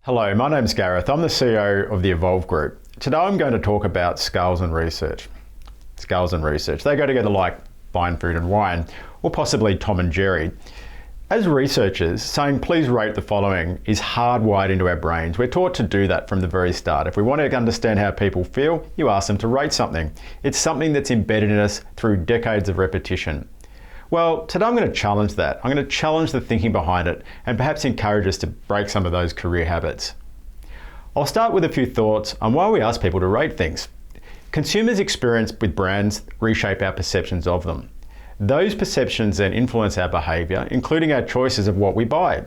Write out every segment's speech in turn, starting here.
Hello, my name's Gareth. I'm the CEO of the Evolve Group. Today I'm going to talk about scales and research. Scales and research, they go together like fine food and wine, or possibly Tom and Jerry. As researchers, saying please rate the following is hardwired into our brains. We're taught to do that from the very start. If we want to understand how people feel, you ask them to rate something. It's something that's embedded in us through decades of repetition. Well, today I'm going to challenge that. I'm going to challenge the thinking behind it and perhaps encourage us to break some of those career habits. I'll start with a few thoughts on why we ask people to rate things. Consumers' experience with brands reshape our perceptions of them. Those perceptions then influence our behaviour, including our choices of what we buy.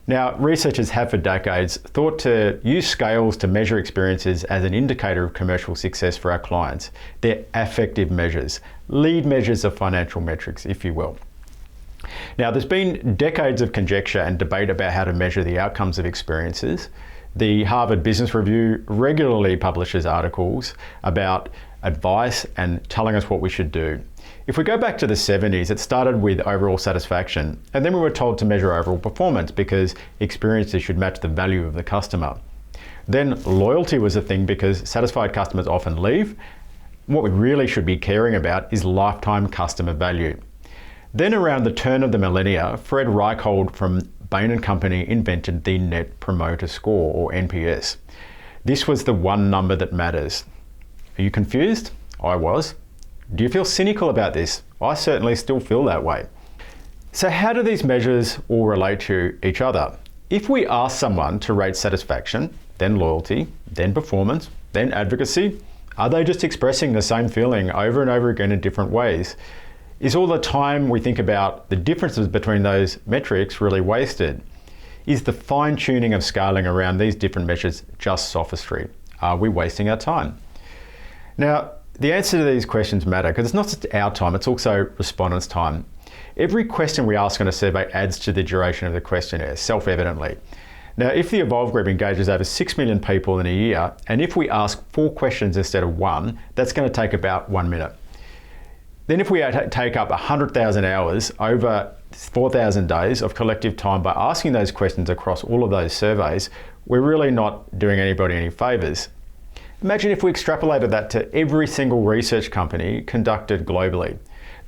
Now, researchers have for decades thought to use scales to measure experiences as an indicator of commercial success for our clients. They're affective measures, lead measures of financial metrics, if you will. Now, there's been decades of conjecture and debate about how to measure the outcomes of experiences. The Harvard Business Review regularly publishes articles about advice and telling us what we should do. If we go back to the 70s, it started with overall satisfaction, and then we were told to measure overall performance because experiences should match the value of the customer. Then loyalty was a thing because satisfied customers often leave. What we really should be caring about is lifetime customer value. Then around the turn of the millennia, Fred Reichhold from Bain & Company invented the Net Promoter Score, or NPS. This was the one number that matters. Are you confused? I was. Do you feel cynical about this? I certainly still feel that way. So how do these measures all relate to each other? If we ask someone to rate satisfaction, then loyalty, then performance, then advocacy, are they just expressing the same feeling over and over again in different ways? Is all the time we think about the differences between those metrics really wasted? Is the fine-tuning of scaling around these different measures just sophistry? Are we wasting our time? Now, the answer to these questions matter because it's not just our time, it's also respondents' time. Every question we ask on a survey adds to the duration of the questionnaire, self-evidently. Now, if the Evolve Group engages over 6 million people in a year, and if we ask 4 questions instead of 1, that's going to take about 1 minute. Then if we take up 100,000 hours over 4,000 days of collective time by asking those questions across all of those surveys, we're really not doing anybody any favours. Imagine if we extrapolated that to every single research company conducted globally.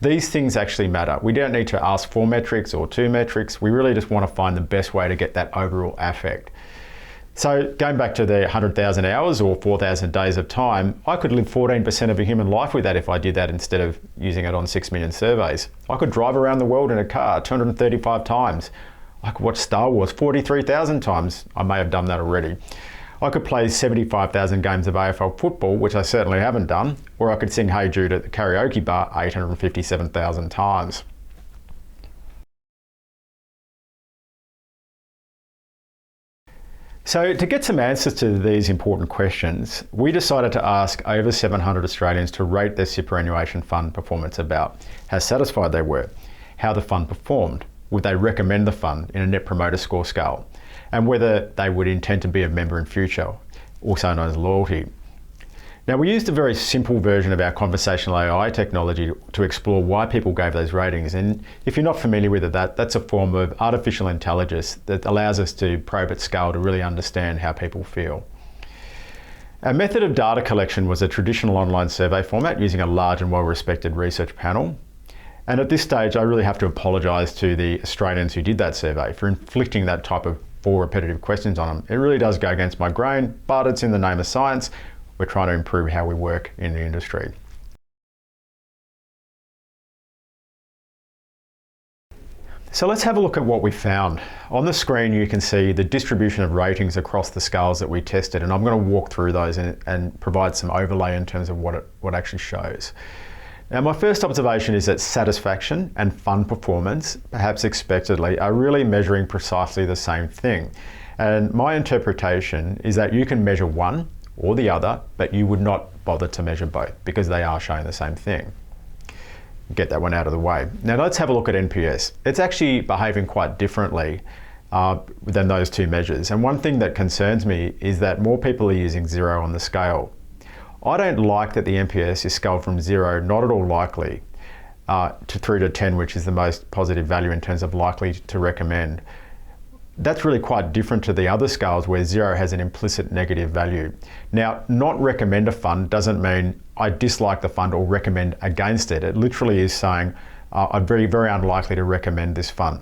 These things actually matter. We don't need to ask 4 metrics or 2 metrics. We really just want to find the best way to get that overall affect. So going back to the 100,000 hours or 4,000 days of time, I could live 14% of a human life with that if I did that instead of using it on 6 million surveys. I could drive around the world in a car 235 times. I could watch Star Wars 43,000 times. I may have done that already. I could play 75,000 games of AFL football, which I certainly haven't done, or I could sing Hey Jude at the karaoke bar 857,000 times. So to get some answers to these important questions, we decided to ask over 700 Australians to rate their superannuation fund performance about how satisfied they were, how the fund performed, would they recommend the fund in a Net Promoter Score scale, and whether they would intend to be a member in future, also known as loyalty. Now, we used a very simple version of our conversational AI technology to explore why people gave those ratings. And if you're not familiar with it, that's a form of artificial intelligence that allows us to probe at scale to really understand how people feel. Our method of data collection was a traditional online survey format using a large and well-respected research panel. And at this stage, I really have to apologise to the Australians who did that survey for inflicting that type of 4 repetitive questions on them. It really does go against my grain, but it's in the name of science. We're trying to improve how we work in the industry. So let's have a look at what we found. On the screen, you can see the distribution of ratings across the scales that we tested, and I'm going to walk through those and provide some overlay in terms of what it actually shows. Now, my first observation is that satisfaction and fund performance, perhaps expectedly, are really measuring precisely the same thing. And my interpretation is that you can measure one or the other, but you would not bother to measure both because they are showing the same thing. Get that one out of the way. Now let's have a look at NPS. It's actually behaving quite differently than those 2 measures. And one thing that concerns me is that more people are using 0 on the scale. I don't like that the NPS is scaled from 0, not at all likely, through to 10, which is the most positive value in terms of likely to recommend. That's really quite different to the other scales where 0 has an implicit negative value. Now, not recommend a fund doesn't mean I dislike the fund or recommend against it. It literally is saying I'm very, very unlikely to recommend this fund.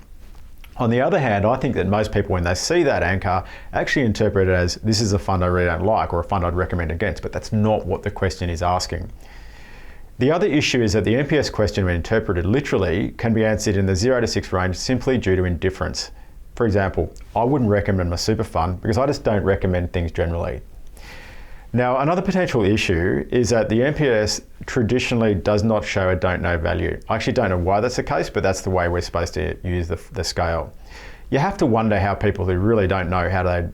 On the other hand, I think that most people, when they see that anchor, actually interpret it as this is a fund I really don't like or a fund I'd recommend against, but that's not what the question is asking. The other issue is that the NPS question, when interpreted literally, can be answered in the 0 to 6 range simply due to indifference. For example, I wouldn't recommend my super fund because I just don't recommend things generally. Now, another potential issue is that the NPS traditionally does not show a don't know value. I actually don't know why that's the case, but that's the way we're supposed to use the scale. You have to wonder how people who really don't know how they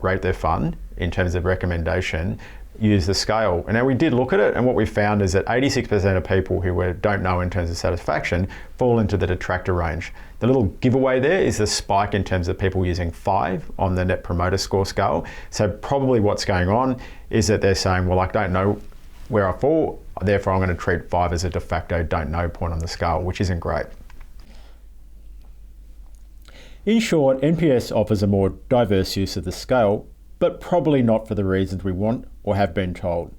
rate their fund in terms of recommendation use the scale. And now we did look at it, and what we found is that 86% of people who don't know in terms of satisfaction fall into the detractor range. The little giveaway there is the spike in terms of people using 5 on the Net Promoter Score scale. So probably what's going on is that they're saying, well, I don't know where I fall, therefore I'm going to treat 5 as a de facto don't know point on the scale, which isn't great. In short, NPS offers a more diverse use of the scale, but probably not for the reasons we want or have been told.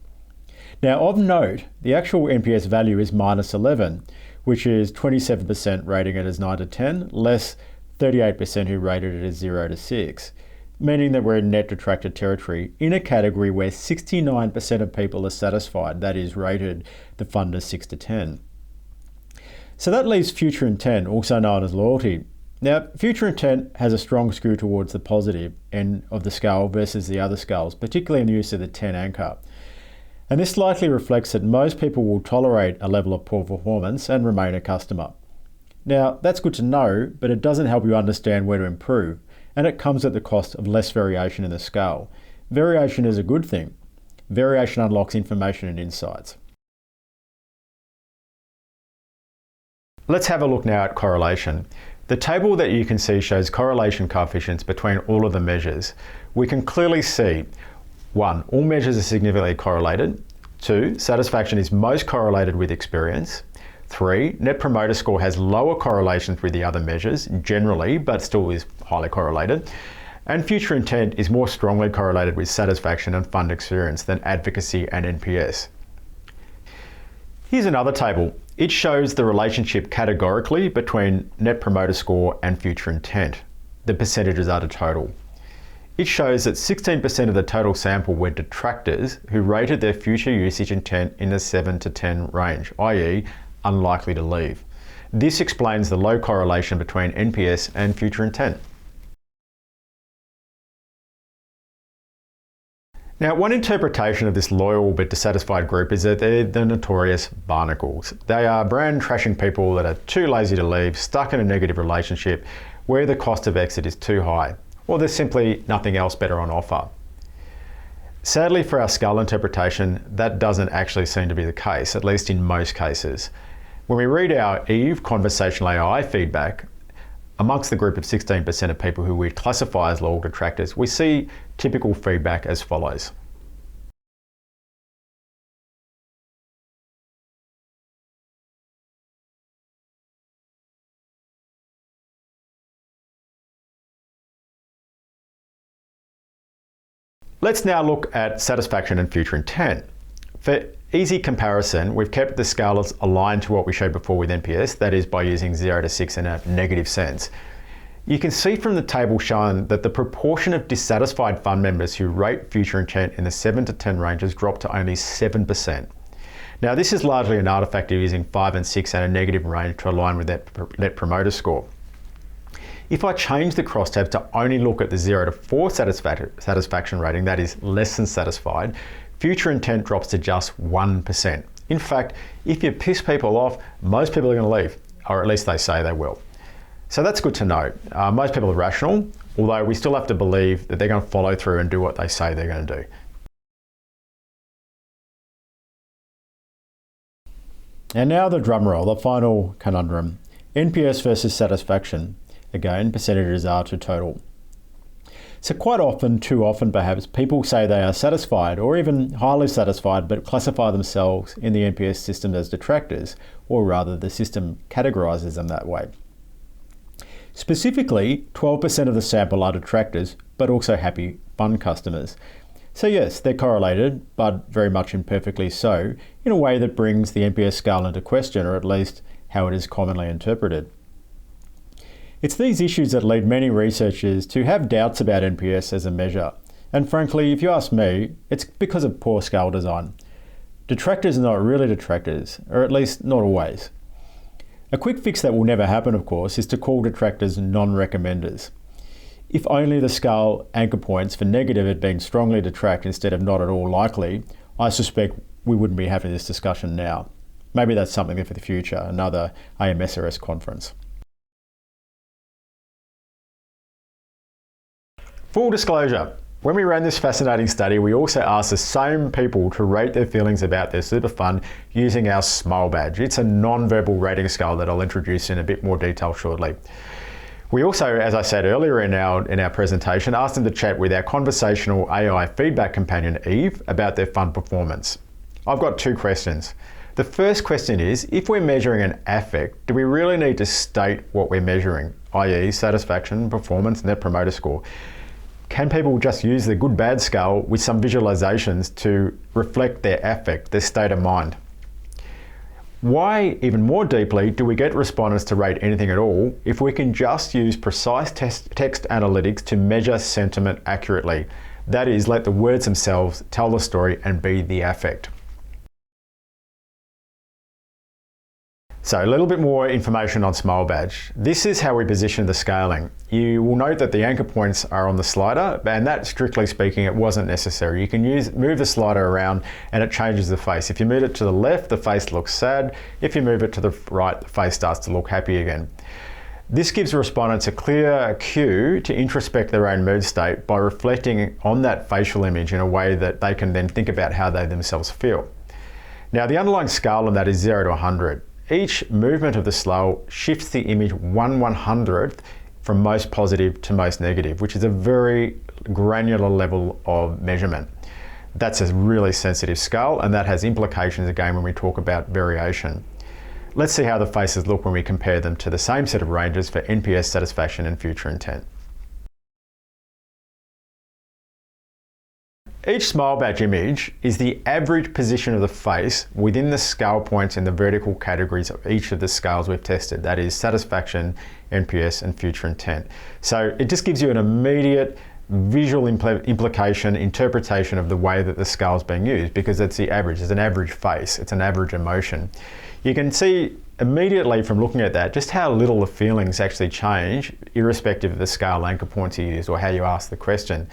Now, of note, the actual NPS value is -11, which is 27% rating it as 9 to 10, less 38% who rated it as 0 to 6, meaning that we're in net detractor territory in a category where 69% of people are satisfied, that is, rated the fund as 6 to 10. So that leaves future intent, also known as loyalty. Now, future intent has a strong skew towards the positive end of the scale versus the other scales, particularly in the use of the 10 anchor. And this likely reflects that most people will tolerate a level of poor performance and remain a customer. Now, that's good to know, but it doesn't help you understand where to improve, and it comes at the cost of less variation in the scale. Variation is a good thing. Variation unlocks information and insights. Let's have a look now at correlation. The table that you can see shows correlation coefficients between all of the measures. We can clearly see 1. All measures are significantly correlated. 2. Satisfaction is most correlated with experience. 3. Net Promoter Score has lower correlations with the other measures, generally, but still is highly correlated. And future intent is more strongly correlated with satisfaction and fund experience than advocacy and NPS. Here's another table. It shows the relationship categorically between Net Promoter Score and future intent. The percentages are to total. It shows that 16% of the total sample were detractors who rated their future usage intent in the 7 to 10 range, i.e. unlikely to leave. This explains the low correlation between NPS and future intent. Now, one interpretation of this loyal but dissatisfied group is that they're the notorious Barnacles. They are brand trashing people that are too lazy to leave, stuck in a negative relationship where the cost of exit is too high, or there's simply nothing else better on offer. Sadly for our scale interpretation, that doesn't actually seem to be the case, at least in most cases. When we read our EVE conversational AI feedback, amongst the group of 16% of people who we classify as loyal detractors, we see typical feedback as follows. Let's now look at satisfaction and future intent. For easy comparison, we've kept the scales aligned to what we showed before with NPS, that is by using 0 to 6 in a negative sense. You can see from the table shown that the proportion of dissatisfied fund members who rate future intent in the 7 to 10 range has dropped to only 7%. Now, this is largely an artifact of using 5 and 6 and a negative range to align with that Net Promoter Score. If I change the crosstabs to only look at the 0 to 4 satisfaction rating, that is less than satisfied, future intent drops to just 1%. In fact, if you piss people off, most people are going to leave, or at least they say they will. So that's good to know. Most people are rational, although we still have to believe that they're going to follow through and do what they say they're going to do. And now the drum roll, the final conundrum. NPS versus satisfaction. Again, percentages are to total. So quite often, too often perhaps, people say they are satisfied or even highly satisfied but classify themselves in the NPS system as detractors, or rather the system categorises them that way. Specifically, 12% of the sample are detractors, but also happy, fun customers. So yes, they're correlated, but very much imperfectly so, in a way that brings the NPS scale into question, or at least how it is commonly interpreted. It's these issues that lead many researchers to have doubts about NPS as a measure. And frankly, if you ask me, it's because of poor scale design. Detractors are not really detractors, or at least not always. A quick fix that will never happen, of course, is to call detractors non-recommenders. If only the scale anchor points for negative had been strongly detract instead of not at all likely, I suspect we wouldn't be having this discussion now. Maybe that's something for the future, another AMSRS conference. Full disclosure, when we ran this fascinating study, we also asked the same people to rate their feelings about their super fund using our SMILE badge. It's a non-verbal rating scale that I'll introduce in a bit more detail shortly. We also, as I said earlier in our presentation, asked them to chat with our conversational AI feedback companion, Eve, about their fund performance. I've got two questions. The first question is, if we're measuring an affect, do we really need to state what we're measuring, i.e. satisfaction, performance, net promoter score? Can people just use the good-bad scale with some visualizations to reflect their affect, their state of mind? Why, even more deeply, do we get respondents to rate anything at all if we can just use precise text analytics to measure sentiment accurately? That is, let the words themselves tell the story and be the affect. So a little bit more information on SMILE badge. This is how we position the scaling. You will note that the anchor points are on the slider, and that, strictly speaking, it wasn't necessary. You can move the slider around and it changes the face. If you move it to the left, the face looks sad. If you move it to the right, the face starts to look happy again. This gives respondents a clear cue to introspect their own mood state by reflecting on that facial image in a way that they can then think about how they themselves feel. Now, the underlying scale on that is 0 to 100. Each movement of the scale shifts the image 1/100th from most positive to most negative, which is a very granular level of measurement. That's a really sensitive scale, and that has implications again when we talk about variation. Let's see how the faces look when we compare them to the same set of ranges for NPS satisfaction and future intent. Each SMILE badge image is the average position of the face within the scale points in the vertical categories of each of the scales we've tested. That is satisfaction, NPS, and future intent. So it just gives you an immediate visual implication, interpretation of the way that the scale is being used, because it's the average, it's an average face, it's an average emotion. You can see immediately from looking at that just how little the feelings actually change, irrespective of the scale anchor points you use or how you ask the question.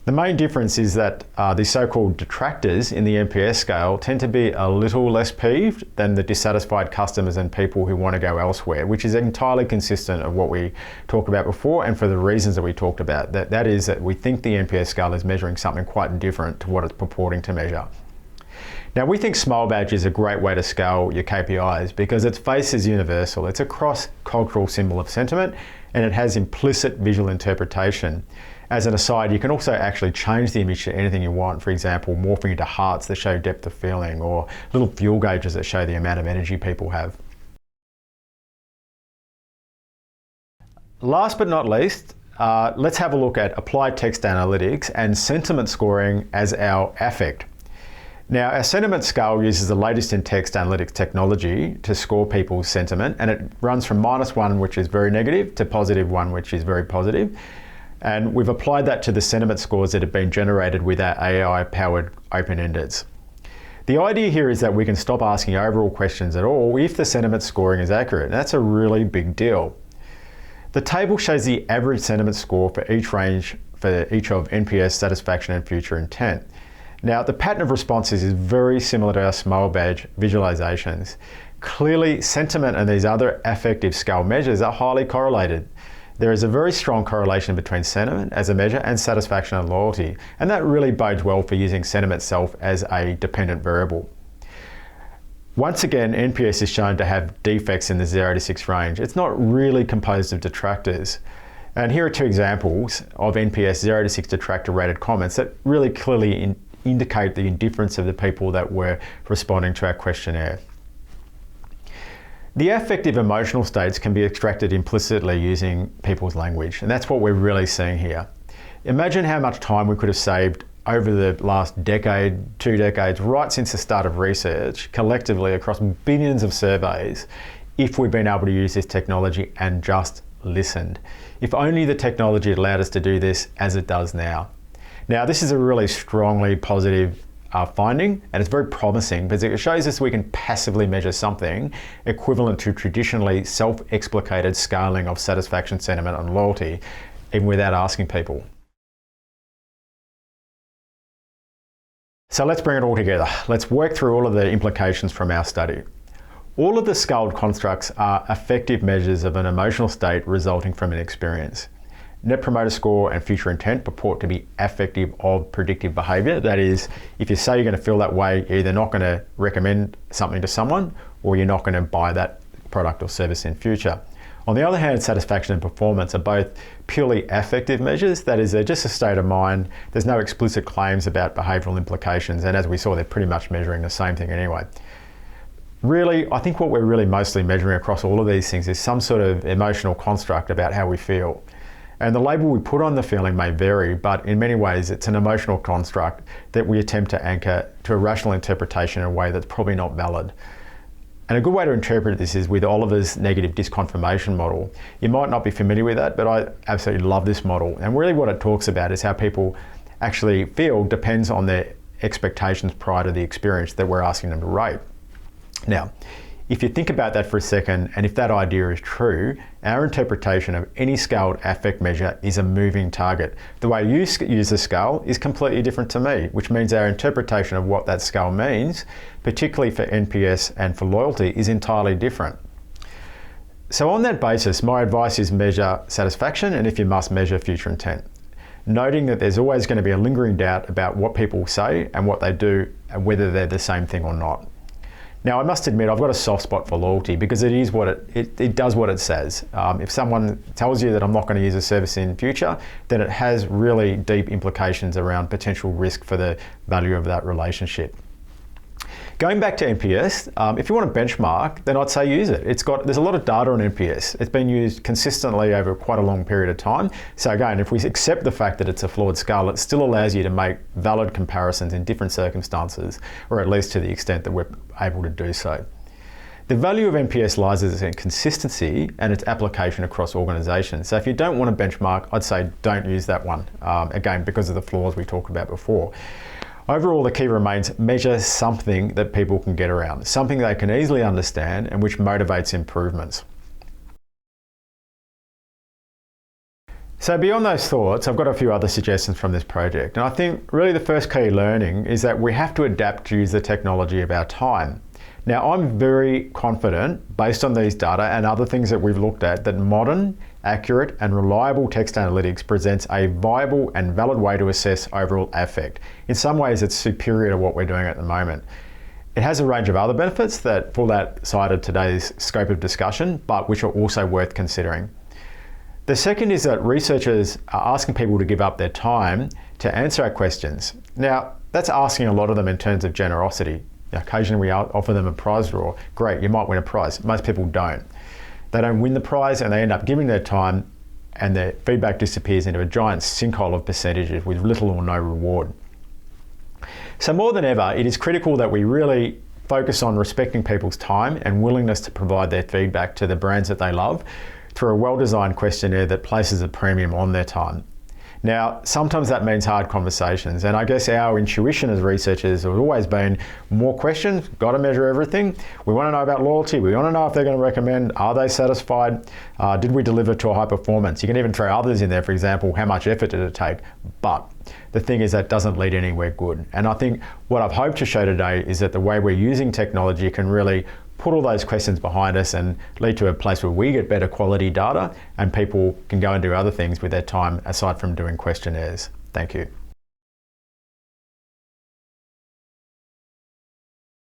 The main difference is that the so-called detractors in the NPS scale tend to be a little less peeved than the dissatisfied customers and people who want to go elsewhere, which is entirely consistent of what we talked about before and for the reasons that we talked about. That is that we think the NPS scale is measuring something quite different to what it's purporting to measure. Now, we think SMILE badge is a great way to scale your KPIs because its face is universal. It's a cross-cultural symbol of sentiment and it has implicit visual interpretation. As an aside, you can also actually change the image to anything you want. For example, morphing into hearts that show depth of feeling or little fuel gauges that show the amount of energy people have. Last but not least, let's have a look at applied text analytics and sentiment scoring as our affect. Now, our sentiment scale uses the latest in text analytics technology to score people's sentiment, and it runs from -1, which is very negative, to +1, which is very positive. And we've applied that to the sentiment scores that have been generated with our AI-powered open-endeds. The idea here is that we can stop asking overall questions at all if the sentiment scoring is accurate. And that's a really big deal. The table shows the average sentiment score for each range for each of NPS, satisfaction, and future intent. Now, the pattern of responses is very similar to our SMILE badge visualizations. Clearly, sentiment and these other affective scale measures are highly correlated. There is a very strong correlation between sentiment as a measure and satisfaction and loyalty, and that really bodes well for using sentiment itself as a dependent variable. Once again, NPS is shown to have defects in the 0 to 6 range. It's not really composed of detractors. And here are two examples of NPS 0 to 6 detractor rated comments that really clearly indicate the indifference of the people that were responding to our questionnaire. The affective emotional states can be extracted implicitly using people's language, and that's what we're really seeing here. Imagine how much time we could have saved over the last decade, 2 decades, right since the start of research, collectively across billions of surveys, if we'd been able to use this technology and just listened. If only the technology allowed us to do this as it does now. Now, this is a really strongly positive finding, and it's very promising because it shows us we can passively measure something equivalent to traditionally self-explicated scaling of satisfaction, sentiment, and loyalty, even without asking people. So let's bring it all together. Let's work through all of the implications from our study. All of the scaled constructs are effective measures of an emotional state resulting from an experience. Net Promoter Score and future intent purport to be affective of predictive behaviour. That is, if you say you're going to feel that way, you're either not going to recommend something to someone or you're not going to buy that product or service in future. On the other hand, satisfaction and performance are both purely affective measures. That is, they're just a state of mind. There's no explicit claims about behavioural implications, and as we saw, they're pretty much measuring the same thing anyway. Really, I think what we're really mostly measuring across all of these things is some sort of emotional construct about how we feel. And the label we put on the feeling may vary, but in many ways it's an emotional construct that we attempt to anchor to a rational interpretation in a way that's probably not valid. And a good way to interpret this is with Oliver's negative disconfirmation model. You might not be familiar with that, but I absolutely love this model. And really what it talks about is how people actually feel depends on their expectations prior to the experience that we're asking them to rate. Now, if you think about that for a second, and if that idea is true, our interpretation of any scaled affect measure is a moving target. The way you use the scale is completely different to me, which means our interpretation of what that scale means, particularly for NPS and for loyalty, is entirely different. So on that basis, my advice is measure satisfaction, and if you must, measure future intent. Noting that there's always going to be a lingering doubt about what people say and what they do and whether they're the same thing or not. Now, I must admit, I've got a soft spot for loyalty because it is what it does what it says. If someone tells you that I'm not going to use a service in future, then it has really deep implications around potential risk for the value of that relationship. Going back to NPS, if you want to benchmark, then I'd say use it. There's a lot of data on NPS. It's been used consistently over quite a long period of time. So again, if we accept the fact that it's a flawed scale, it still allows you to make valid comparisons in different circumstances, or at least to the extent that we're able to do so. The value of NPS lies in its consistency and its application across organisations. So if you don't want to benchmark, I'd say don't use that one, again, because of the flaws we talked about before. Overall, the key remains measure something that people can get around, something they can easily understand and which motivates improvements. So beyond those thoughts, I've got a few other suggestions from this project. And I think really the first key learning is that we have to adapt to use the technology of our time. Now, I'm very confident, based on these data and other things that we've looked at, that modern, accurate and reliable text analytics presents a viable and valid way to assess overall affect. In some ways, it's superior to what we're doing at the moment. It has a range of other benefits that fall outside of today's scope of discussion, but which are also worth considering. The second is that researchers are asking people to give up their time to answer our questions. Now, that's asking a lot of them in terms of generosity. Occasionally we offer them a prize draw. Great, you might win a prize. Most people don't. They don't win the prize and they end up giving their time and their feedback disappears into a giant sinkhole of percentages with little or no reward. So more than ever, it is critical that we really focus on respecting people's time and willingness to provide their feedback to the brands that they love through a well-designed questionnaire that places a premium on their time. Now, sometimes that means hard conversations, and I guess our intuition as researchers has always been more questions, got to measure everything. We want to know about loyalty, we want to know if they're going to recommend, are they satisfied, did we deliver to a high performance? You can even throw others in there, for example, how much effort did it take? But the thing is that doesn't lead anywhere good. And I think what I've hoped to show today is that the way we're using technology can really put all those questions behind us and lead to a place where we get better quality data and people can go and do other things with their time aside from doing questionnaires. Thank you.